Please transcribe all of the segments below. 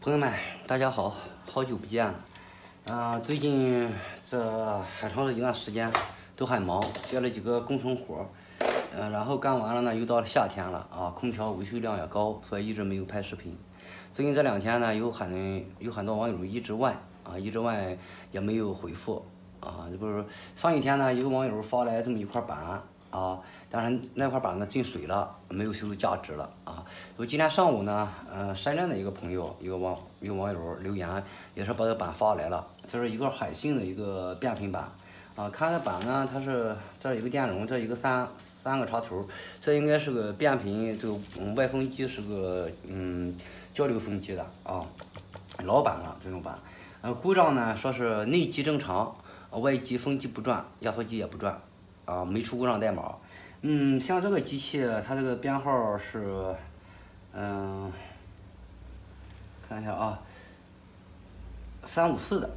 朋友们，大家好，好久不见了。最近这很长的一段时间都很忙，接了几个工程活然后干完了呢，又到了夏天了啊，空调维修量也高，所以一直没有拍视频。最近这2天呢，有很多网友一直问也没有回复这不是上一天呢，一个网友发来这么一块板但是那块板呢进水了，没有修价值了我今天上午呢，深圳的一个朋友，一个网友留言，也是把这个板发来了，这是一个海信的一个变频板看这板呢，它是这有个电容，这一个三个插头，这应该是个变频，这个外风机是个交流风机的老板了这种板。故障呢说是内机正常，外机风机不转，压缩机也不转没出故障代码。像这个机器，它这个编号是看一下354的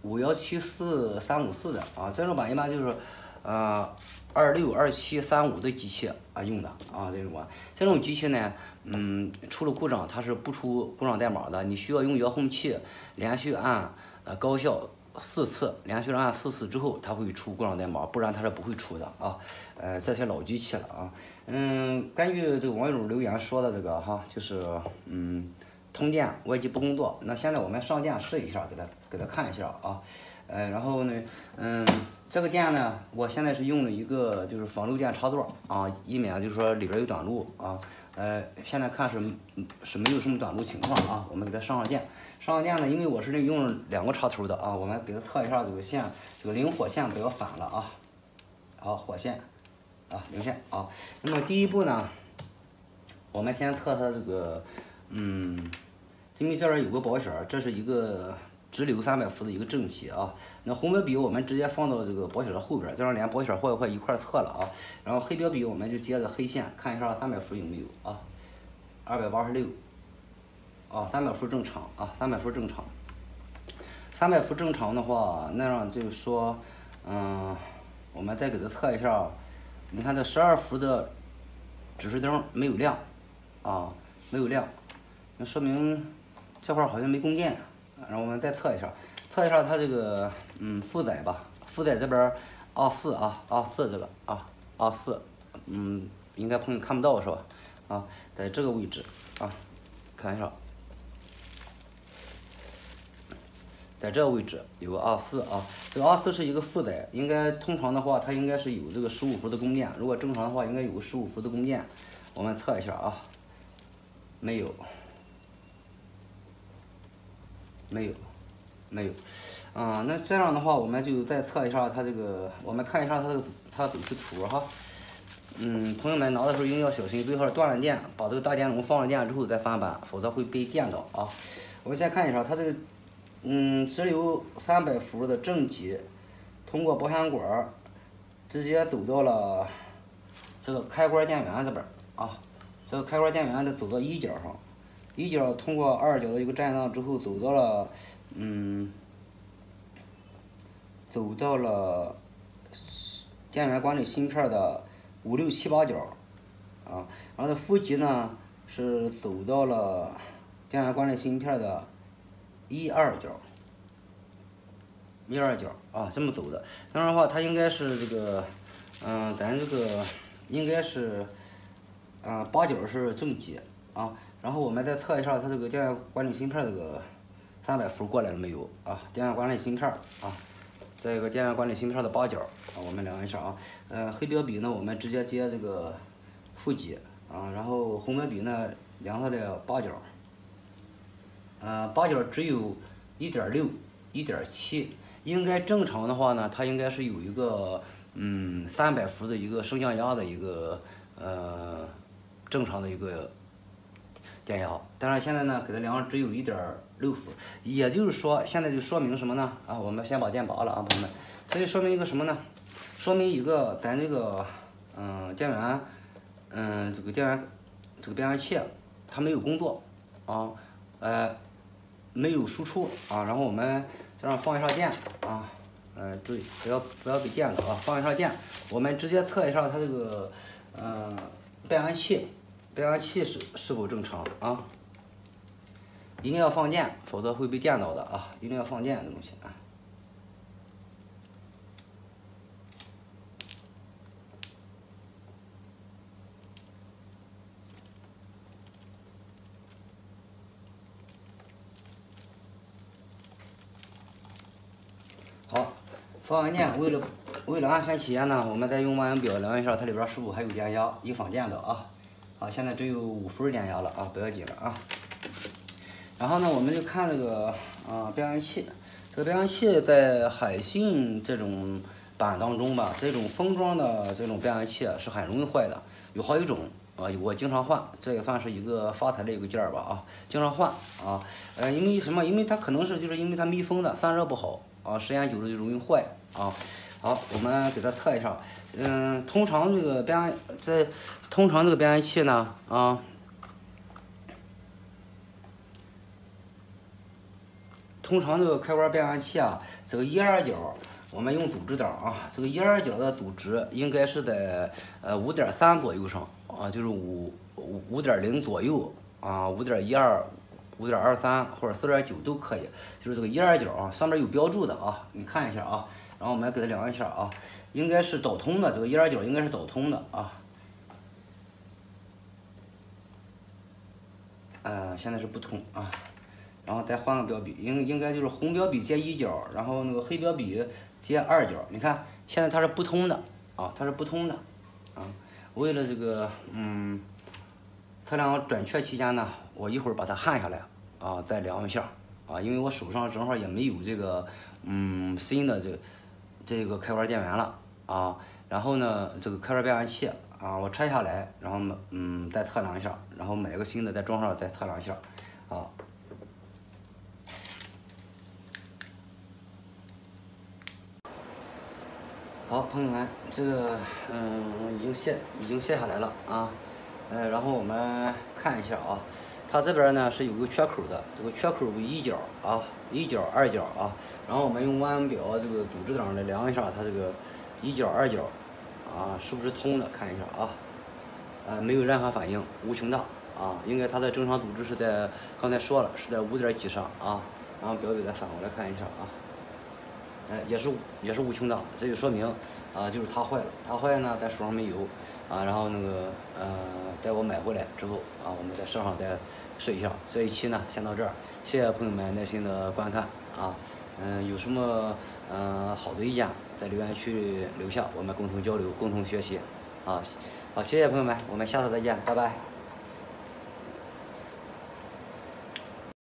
5174354的这种板一般就是26、27、35的机器用的这种机器呢，出了故障它是不出故障代码的，你需要用遥控器连续按高效4次，连续按4次之后，它会出故障代码，不然它是不会出的这些老机器了根据这个网友留言说的这个就是通电外机不工作，那现在我们上电试一下，给他看一下然后呢这个电呢，我现在是用了一个就是防漏电插座以免就是说里边有短路现在看是没有什么短路情况我们给它上电。上电呢，因为我是用了2个插头的我们给它测一下这个线，这个零火线不要反了好，火线零线那么第一步呢，我们先测它这个因为这边有个保险，这是一个直流300伏的一个正极那红标笔我们直接放到这个保险的后边，这样连保险坏不坏一块测了然后黑标笔我们就接着黑线看一下300伏有没有286300伏正常300伏正常。300伏正常的话，那样就是说我们再给它测一下，你看这12伏的指示灯没有亮没有亮，那说明这块好像没供电。然后我们再测一下它这个负载吧，负载这边24这个24应该朋友看不到是吧在这个位置看一下，在这个位置有个24这个24是一个负载，应该通常的话它应该是有这个15伏的供电，如果正常的话应该有个15伏的供电。我们测一下没有那这样的话我们就再测一下它这个，我们看一下它走势图朋友们拿的时候一定要小心，最好断了电，把这个大电容放了电之后再翻板，否则会被电到我们先看一下它这个直流300伏的正极，通过保险管直接走到了这个开关电源这边这个开关电源走到一角上，一角通过2角的一个震荡之后走到了电源管理芯片的5、6、7、8角然后这负极呢是走到了电源管理芯片的1、2角这么走的。这样的话它应该是这个咱这个应该是8角是正极然后我们再测一下它这个电源管理芯片这个300伏过来了没有电源管理芯片这个电源管理芯片的8角我们量一下黑标笔呢我们直接接这个负极然后红标笔呢量它的8角8角只有1.6、1.7，应该正常的话呢，它应该是有一个300伏的一个升降压的一个正常的一个电压，但是现在呢给它量只有1.6伏，也就是说现在就说明什么呢我们先把电拔了朋友们，这就说明一个什么呢？说明一个咱这个电源这个变压器它没有工作没有输出然后我们这样放一下电对，不要给电了放一下电，我们直接测一下它这个变压器是否正常一定要放电，否则会被电到的啊！一定要放电的东西啊。好，放完电，为了安全起见呢，我们再用望远表量一下它里边是否还有电压，已放电的啊。好，现在只有5伏电压了啊，不要紧了啊。然后呢，我们就看这个变压器。这个变压器在海信这种板当中吧，这种封装的这种变压器是很容易坏的，有好几种啊，我经常换，这也算是一个发财的一个件儿吧啊，经常换啊。因为什么？因为它可能是就是因为它密封的，散热不好啊，时间久了就容易坏啊。好，我们给它测一下。通常这个变压器呢啊。通常这个开关变压器啊，这个一二角，我们用赌值档啊，这个一二角的赌值应该是在5.3左右上啊，就是5.0左右啊，5.12、5.23或者4.9都可以，就是这个一二角啊，上面有标注的啊，你看一下啊，然后我们给它量一下啊，应该是导通的，这个一二角应该是导通的啊。现在是不通啊。然后再换个标笔，应该就是红标笔接一角，然后那个黑标笔接二角。你看现在它是不通的啊，它是不通的啊。为了这个测量准确期间呢，我一会儿把它焊下来啊，再量一下啊，因为我手上正好也没有这个新的这个开关电源了啊。然后呢，这个开关变压器啊，我拆下来，然后再测量一下，然后买个新的再装上再测量一下啊。好，朋友们，这个已经卸下来了啊，然后我们看一下啊，它这边呢是有个缺口的，这个缺口为一角啊，一角二角啊，然后我们用望远表这个赌值档来量一下它这个一角二角啊是不是通的，看一下啊，没有任何反应，无穷大啊，应该它的正常赌值是在刚才说了是在5点几上啊，然后表笔再反过来看一下啊。也是无穷大，这就说明啊，就是它坏了。它坏呢，在手上没油啊，然后那个待我买回来之后啊，我们在车上再试一下。这一期呢，先到这儿，谢谢朋友们耐心的观看啊。有什么好的意见，在留言区留下，我们共同交流，共同学习啊。好，谢谢朋友们，我们下次再见，拜拜。